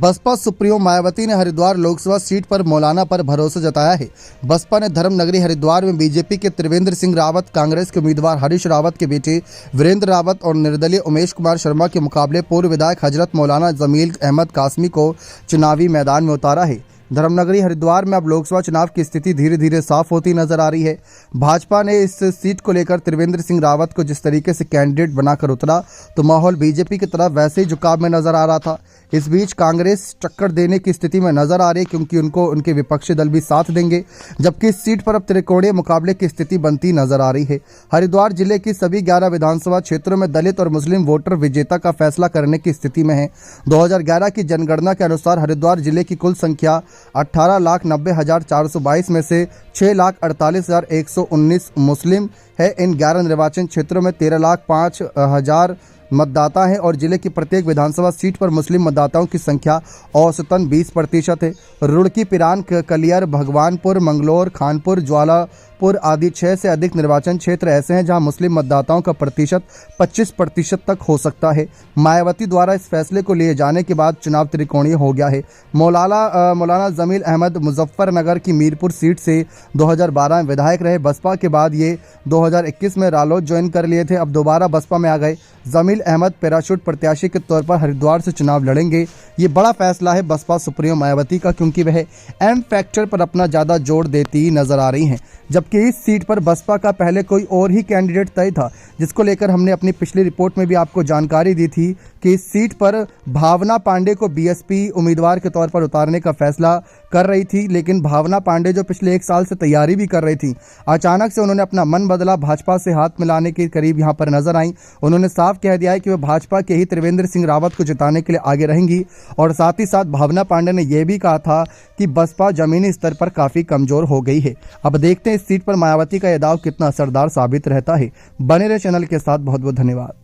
Baspa supremo Mayawati ने Haridwar Lok Sabha seat पर मौलाना पर भरोसा जताया है। बसपा ने धर्म नगरी हरिद्वार में बीजेपी के त्रिवेंद्र सिंह रावत, कांग्रेस के उम्मीदवार हरीश रावत के बेटे वीरेंद्र रावत और निर्दलीय उमेश कुमार शर्मा के मुकाबले पूर्व विधायक हजरत मौलाना जमील अहमद कासमी को चुनावी मैदान में उतारा है। धर्मनगरी हरिद्वार में अब लोकसभा चुनाव की स्थिति धीरे धीरे साफ होती नजर आ रही है। भाजपा ने इस सीट को लेकर त्रिवेंद्र सिंह रावत को जिस तरीके से कैंडिडेट बनाकर उतरा तो माहौल बीजेपी की तरफ वैसे ही झुकाव में नजर आ रहा था। इस बीच कांग्रेस टक्कर देने की स्थिति में नजर आ रही क्योंकि उनको उनके विपक्षी दल भी साथ देंगे, जबकि इस सीट पर अब त्रिकोणीय मुकाबले की स्थिति बनती नजर आ रही है। हरिद्वार जिले की सभी 11 विधानसभा क्षेत्रों में दलित और मुस्लिम वोटर विजेता का फैसला करने की स्थिति में है। 2011 की जनगणना के अनुसार हरिद्वार जिले की कुल संख्या 18,90,422 में से 6,48,119 मुस्लिम है। इन 11 निर्वाचन क्षेत्रों में 13,05,000 मतदाता हैं और जिले की प्रत्येक विधानसभा सीट पर मुस्लिम मतदाताओं की संख्या औसतन 20% है। रुड़की, पिरान, कलियर, भगवानपुर, मंगलौर, खानपुर, ज्वालापुर आदि 6 से अधिक निर्वाचन क्षेत्र ऐसे हैं जहां मुस्लिम मतदाताओं का प्रतिशत 25% तक हो सकता है। मायावती द्वारा इस फैसले को लिए जाने के बाद चुनाव त्रिकोणीय हो गया है। मौलाना जमील अहमद मुजफ्फरनगर की मीरपुर सीट से 2012 में विधायक रहे। बसपा के बाद ये 2021 में रालोद ज्वाइन कर लिए थे, अब दोबारा बसपा में आ गए। जमील अहमद पैराशूट प्रत्याशी के तौर पर हरिद्वार से चुनाव लड़ेंगे। ये बड़ा फैसला है बसपा सुप्रीमो मायावती का, क्योंकि वह एम फैक्टर पर अपना ज़्यादा जोर देती नजर आ रही हैं। जबकि इस सीट पर बसपा का पहले कोई और ही कैंडिडेट तय था, जिसको लेकर हमने अपनी पिछली रिपोर्ट में भी आपको जानकारी दी थी कि इस सीट पर भावना पांडे को बीएसपी उम्मीदवार के तौर पर उतारने का फैसला कर रही थी। लेकिन भावना पांडे जो पिछले 1 साल से तैयारी भी कर रही थी, अचानक से उन्होंने अपना मन बदला, भाजपा से हाथ मिलाने के करीब यहाँ पर नजर आई। उन्होंने साफ कह दिया है कि वह भाजपा के ही त्रिवेंद्र सिंह रावत को जिताने के लिए आगे रहेंगी। और साथ ही साथ भावना पांडे ने यह भी कहा था कि बसपा जमीनी स्तर पर काफी कमजोर हो गई है। अब देखते हैं इस सीट पर मायावती का यह दाव कितना असरदार साबित रहता है। बने रहे चैनल के साथ। बहुत बहुत धन्यवाद।